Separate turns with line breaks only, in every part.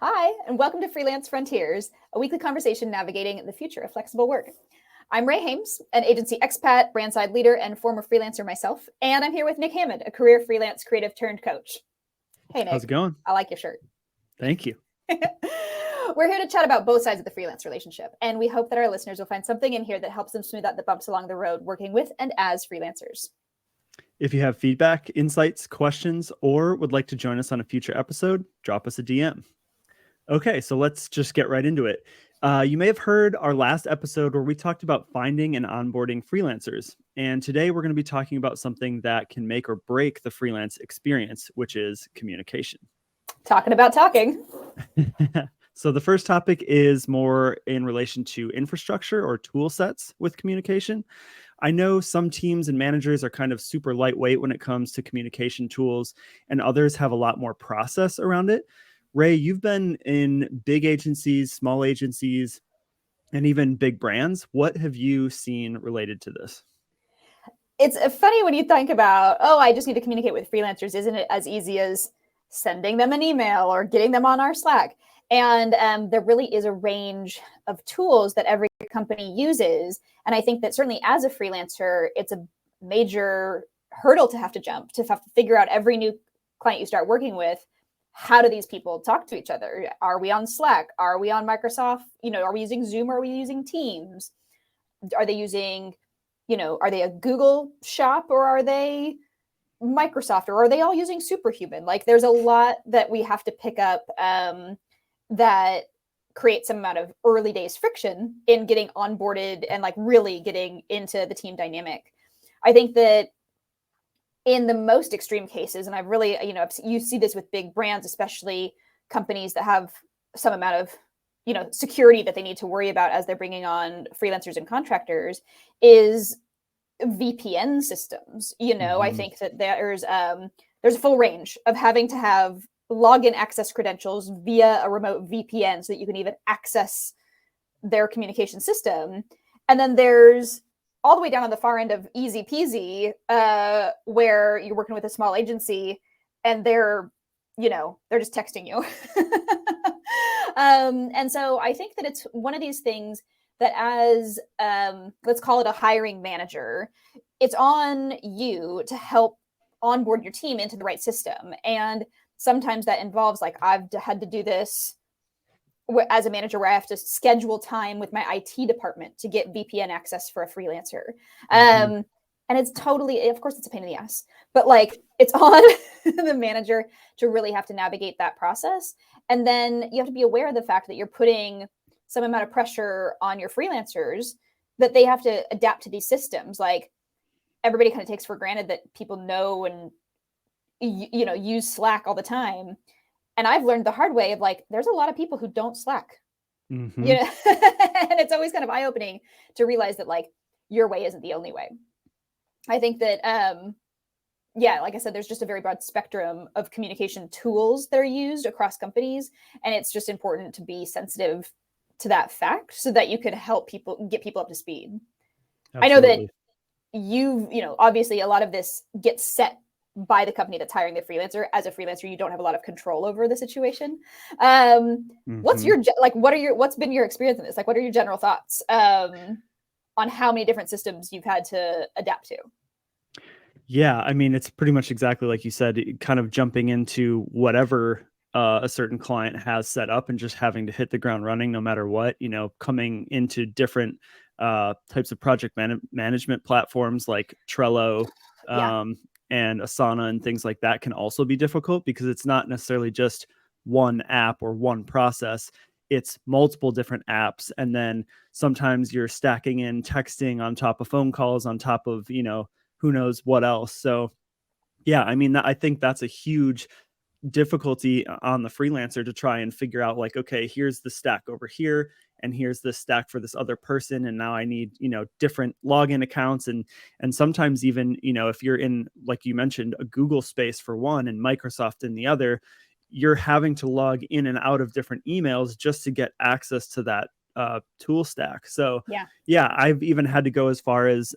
Hi, and welcome to Freelance Frontiers, a weekly conversation navigating the future of flexible work. I'm Rae Hames, an agency expat, brand side leader, and former freelancer myself, and I'm here with Nick Hammond, a career freelance creative turned coach. Hey, Nick.
How's it going?
I like your shirt.
Thank you.
We're here to chat about both sides of the freelance relationship, and we hope that our listeners will find something in here that helps them smooth out the bumps along the road working with and as freelancers.
If you have feedback, insights, questions, or would like to join us on a future episode, drop us a DM. Okay, so let's just get right into it. You may have heard our last episode where we talked about finding and onboarding freelancers. And today we're going to be talking about something that can make or break the freelance experience, which is communication.
Talking about talking.
So the first topic is more in relation to infrastructure or tool sets with communication. I know some teams and managers are kind of super lightweight when it comes to communication tools, and others have a lot more process around it. Rae, you've been in big agencies, small agencies, and even big brands. What have you seen related to this?
It's funny when you think about, I just need to communicate with freelancers. Isn't it as easy as sending them an email or getting them on our Slack? And there really is a range of tools that every company uses. And I think that certainly as a freelancer, it's a major hurdle to have to jump, to have to figure out every new client you start working with. How do these people talk to each other? Are we on Slack? Are we on Microsoft? Are we using Zoom? Are we using Teams? Are they using, are they a Google shop or are they Microsoft, or are they all using Superhuman? Like there's a lot that we have to pick up that creates some amount of early days friction in getting onboarded and like really getting into the team dynamic. I think that in the most extreme cases, and I've really, you see this with big brands, especially companies that have some amount of, security that they need to worry about as they're bringing on freelancers and contractors, is VPN systems. I think that there's a full range of having to have login access credentials via a remote VPN so that you can even access their communication system. And then there's all the way down on the far end of easy peasy, where you're working with a small agency and they're just texting you. And so I think that it's one of these things that as, let's call it a hiring manager, it's on you to help onboard your team into the right system. And sometimes that involves, like, I've had to do this as a manager where I have to schedule time with my IT department to get VPN access for a freelancer. And it's totally, of course, it's a pain in the ass, but like it's on the manager to really have to navigate that process. And then you have to be aware of the fact that you're putting some amount of pressure on your freelancers that they have to adapt to these systems. Like everybody kind of takes for granted that people know and, use Slack all the time. And I've learned the hard way of like, there's a lot of people who don't Slack, and it's always kind of eye-opening to realize that like your way isn't the only way. I think that, like I said, there's just a very broad spectrum of communication tools that are used across companies. And it's just important to be sensitive to that fact so that you can help people, get people up to speed. Absolutely. I know that obviously a lot of this gets set by the company that's hiring the freelancer. As a freelancer, you don't have a lot of control over the situation. What's been your experience in this? Like, what are your general thoughts on how many different systems you've had to adapt to?
Yeah, I mean, it's pretty much exactly like you said, kind of jumping into whatever a certain client has set up and just having to hit the ground running no matter what, coming into different types of project management platforms like Trello, and Asana and things like that can also be difficult because it's not necessarily just one app or one process. It's multiple different apps. And then sometimes you're stacking in texting on top of phone calls on top of, who knows what else. So yeah, I mean, I think that's a huge difficulty on the freelancer to try and figure out like, okay, here's the stack over here and here's the stack for this other person. And now I need, different login accounts. And sometimes even, if you're in, like you mentioned, a Google space for one and Microsoft in the other, you're having to log in and out of different emails just to get access to that tool stack. So yeah, I've even had to go as far as,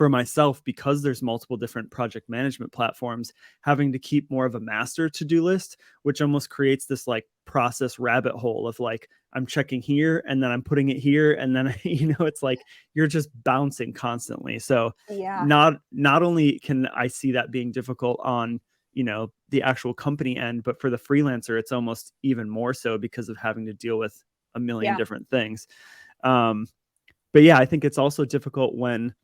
for myself, because there's multiple different project management platforms, having to keep more of a master to-do list, which almost creates this like process rabbit hole of like, I'm checking here and then I'm putting it here. And then, it's like, you're just bouncing constantly. So
Yeah.
not only can I see that being difficult on, the actual company end, but for the freelancer, it's almost even more so because of having to deal with a million different things. But yeah, I think it's also difficult when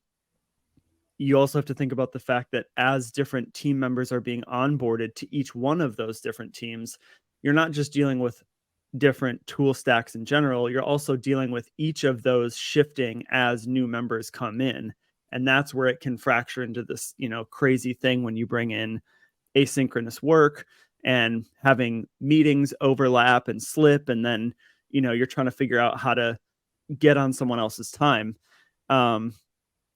you also have to think about the fact that as different team members are being onboarded to each one of those different teams, you're not just dealing with different tool stacks in general, you're also dealing with each of those shifting as new members come in. And that's where it can fracture into this, crazy thing when you bring in asynchronous work and having meetings overlap and slip. And then, you're trying to figure out how to get on someone else's time.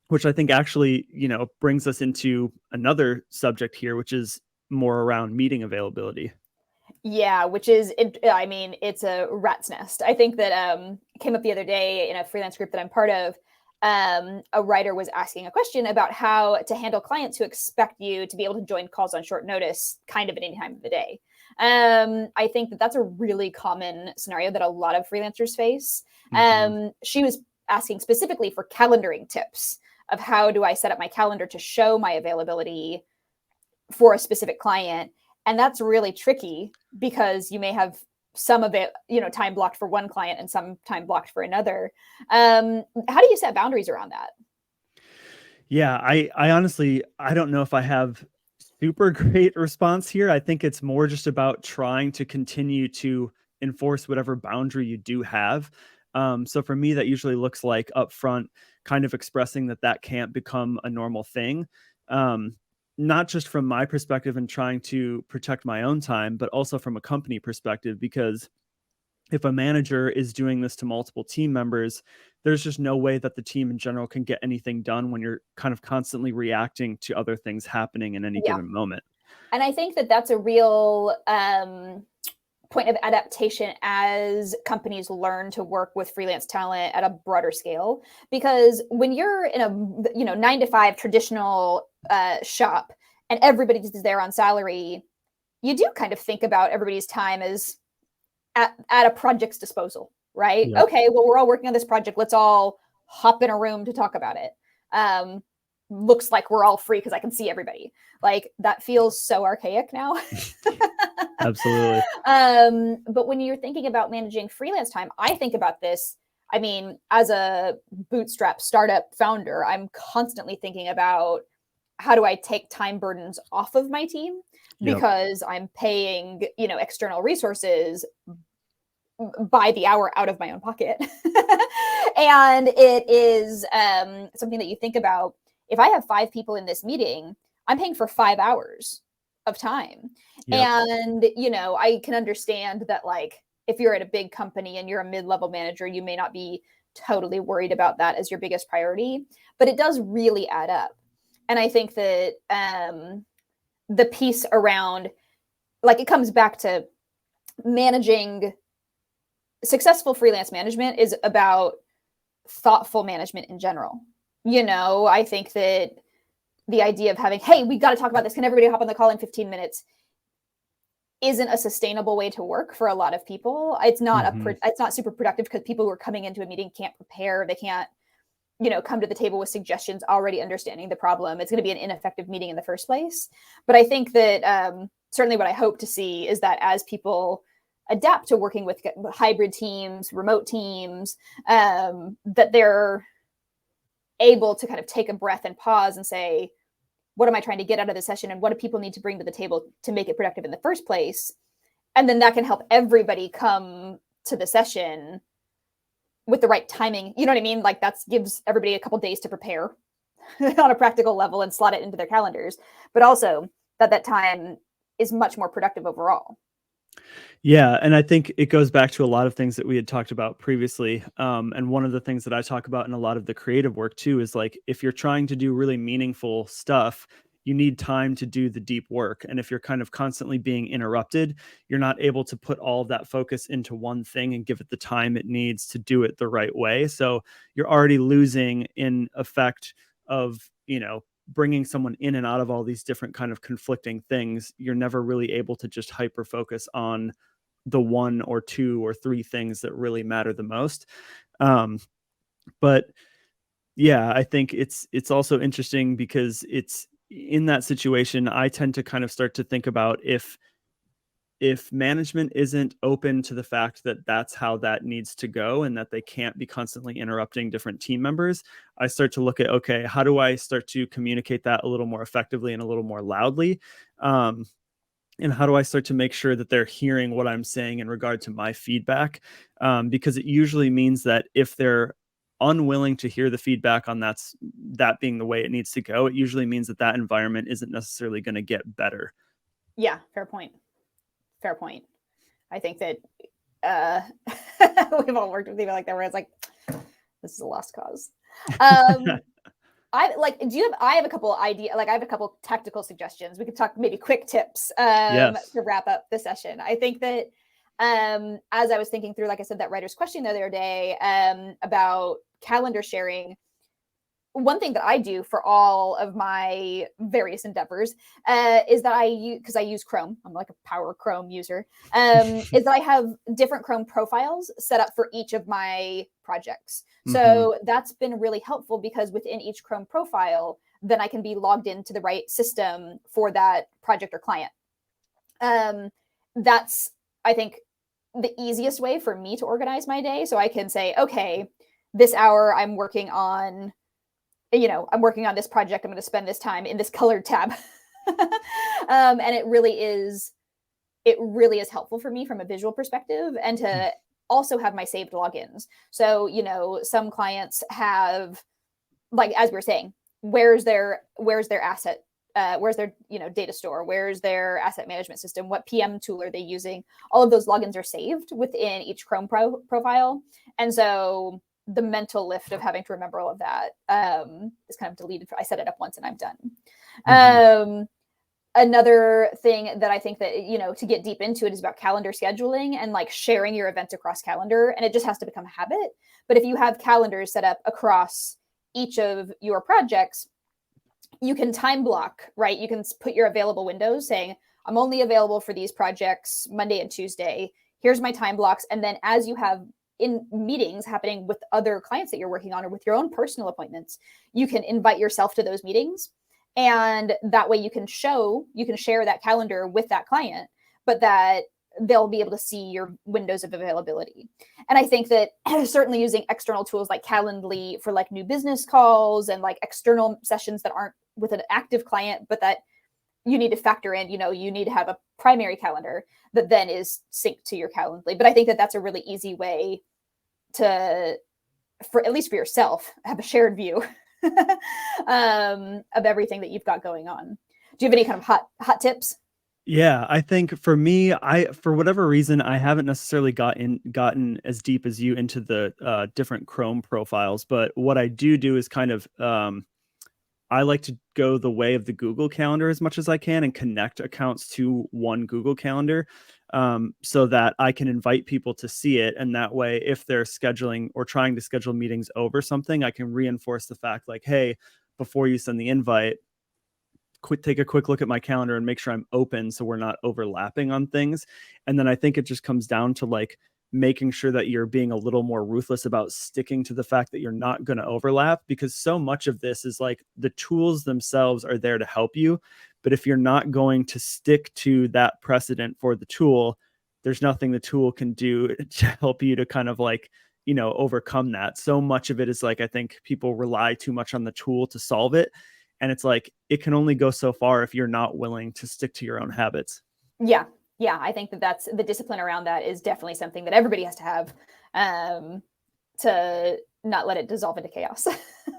Which I think actually, brings us into another subject here, which is more around meeting availability.
Yeah, which is, I mean, it's a rat's nest. I think that came up the other day in a freelance group that I'm part of. A writer was asking a question about how to handle clients who expect you to be able to join calls on short notice kind of at any time of the day. I think that that's a really common scenario that a lot of freelancers face. She was asking specifically for calendaring tips of how do I set up my calendar to show my availability for a specific client. And that's really tricky because you may have some of it, time blocked for one client and some time blocked for another. How do you set boundaries around that?
Yeah, I honestly, I don't know if I have super great response here. I think it's more just about trying to continue to enforce whatever boundary you do have. So for me, that usually looks like upfront kind of expressing that can't become a normal thing. Not just from my perspective and trying to protect my own time, but also from a company perspective, because if a manager is doing this to multiple team members, there's just no way that the team in general can get anything done when you're kind of constantly reacting to other things happening in any
Yeah.
given moment.
And I think that that's a real point of adaptation as companies learn to work with freelance talent at a broader scale. Because when you're in a 9 to 5 traditional shop and everybody's there on salary, you do kind of think about everybody's time as at a project's disposal, right?
Yep.
Okay, well, we're all working on this project. Let's all hop in a room to talk about it. Looks like we're all free because I can see everybody. Like that feels so archaic now.
Absolutely.
But when you're thinking about managing freelance time, I think about this. I mean, as a bootstrap startup founder, I'm constantly thinking about how do I take time burdens off of my team because I'm paying, external resources by the hour out of my own pocket. And it is something that you think about. If I have 5 people in this meeting, I'm paying for 5 hours of time. And, I can understand that, like, if you're at a big company and you're a mid-level manager, you may not be totally worried about that as your biggest priority, but it does really add up. And I think that the piece around, like, it comes back to managing. Successful freelance management is about thoughtful management in general. I think that the idea of having, hey, we got to talk about this. Can everybody hop on the call in 15 minutes? Isn't a sustainable way to work for a lot of people. It's not it's not super productive because people who are coming into a meeting can't prepare. They can't, come to the table with suggestions already understanding the problem. It's going to be an ineffective meeting in the first place. But I think that certainly what I hope to see is that as people adapt to working with hybrid teams, remote teams, that they're able to kind of take a breath and pause and say, what am I trying to get out of the session? And what do people need to bring to the table to make it productive in the first place? And then that can help everybody come to the session with the right timing. You know what I mean? Like that gives everybody a couple days to prepare on a practical level and slot it into their calendars, but also that time is much more productive overall.
Yeah. And I think it goes back to a lot of things that we had talked about previously. And one of the things that I talk about in a lot of the creative work too, is like, if you're trying to do really meaningful stuff, you need time to do the deep work. And if you're kind of constantly being interrupted, you're not able to put all of that focus into one thing and give it the time it needs to do it the right way. So you're already losing in effect of, bringing someone in and out of all these different kind of conflicting things, you're never really able to just hyper focus on the one or two or three things that really matter the most. But yeah, I think it's also interesting because it's in that situation, I tend to kind of start to think about if management isn't open to the fact that that's how that needs to go and that they can't be constantly interrupting different team members, I start to look at, okay, how do I start to communicate that a little more effectively and a little more loudly? And how do I start to make sure that they're hearing what I'm saying in regard to my feedback? Because it usually means that if they're unwilling to hear the feedback on that being the way it needs to go, it usually means that that environment isn't necessarily going to get better.
Yeah, fair point. Fair point. I think that we've all worked with people like that where it's like, this is a lost cause. I have a couple I have a couple tactical suggestions. We could talk maybe quick tips
Yes.
to wrap up the session. I think that as I was thinking through, like I said, that writer's question the other day about calendar sharing, one thing that I do for all of my various endeavors is that because I use Chrome, I'm like a power Chrome user, is that I have different Chrome profiles set up for each of my projects. So that's been really helpful because within each Chrome profile, then I can be logged into the right system for that project or client. That's, I think, the easiest way for me to organize my day. So I can say, okay, this hour I'm working on this project. I'm going to spend this time in this colored tab. And it really is helpful for me from a visual perspective and to also have my saved logins. So, some clients have, like, as we were saying, where's their asset? Where's their, data store? Where's their asset management system? What PM tool are they using? All of those logins are saved within each Chrome profile. And so the mental lift of having to remember all of that is kind of deleted. I set it up once and I'm done. Another thing that I think that, to get deep into it is about calendar scheduling and like sharing your events across calendar. And it just has to become a habit. But if you have calendars set up across each of your projects, you can time block, right? You can put your available windows saying, I'm only available for these projects Monday and Tuesday. Here's my time blocks. And then as you have in meetings happening with other clients that you're working on or with your own personal appointments, you can invite yourself to those meetings. And that way you can share that calendar with that client, but that they'll be able to see your windows of availability. And I think that certainly using external tools like Calendly for like new business calls and like external sessions that aren't with an active client, but that you need to factor in, you need to have a primary calendar that then is synced to your Calendly. But I think that that's a really easy way to, for at least for yourself, have a shared view of everything that you've got going on. Do you have any kind of hot tips?
Yeah, I think for me, for whatever reason, I haven't necessarily gotten as deep as you into the different Chrome profiles. But what I do is kind of I like to go the way of the Google Calendar as much as I can and connect accounts to one Google Calendar so that I can invite people to see it. And that way, if they're scheduling or trying to schedule meetings over something, I can reinforce the fact like, hey, before you send the invite, take a quick look at my calendar and make sure I'm open so we're not overlapping on things. And then I think it just comes down to like making sure that you're being a little more ruthless about sticking to the fact that you're not going to overlap, because so much of this is like the tools themselves are there to help you. But if you're not going to stick to that precedent for the tool, there's nothing the tool can do to help you to kind of like, overcome that. So much of it is like, I think people rely too much on the tool to solve it. And it's like, it can only go so far if you're not willing to stick to your own habits.
Yeah. Yeah. I think that's the discipline around that is definitely something that everybody has to have to not let it dissolve into chaos.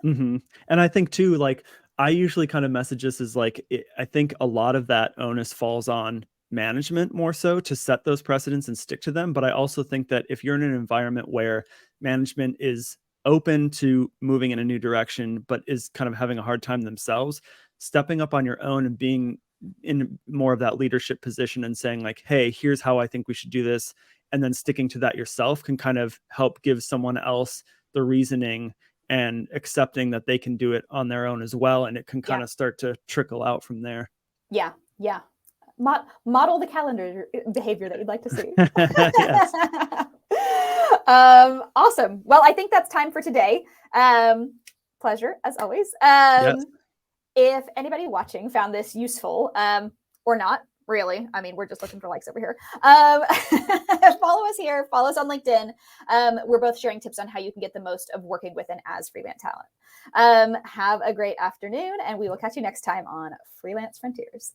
And I think too, like, I usually kind of message this as like, I think a lot of that onus falls on management more so to set those precedents and stick to them. But I also think that if you're in an environment where management is open to moving in a new direction, but is kind of having a hard time themselves, stepping up on your own and being in more of that leadership position and saying like, hey, here's how I think we should do this. And then sticking to that yourself can kind of help give someone else the reasoning and accepting that they can do it on their own as well. And it can kind of start to trickle out from there.
Yeah. Yeah. Model the calendar behavior that you'd like to see.
Yes.
Awesome. Well, I think that's time for today. Pleasure as always.
Yes.
If anybody watching found this useful, or not, really, I mean, we're just looking for likes over here. Follow us here, follow us on LinkedIn. We're both sharing tips on how you can get the most of working with and as freelance talent. Have a great afternoon, and we will catch you next time on Freelance Frontiers.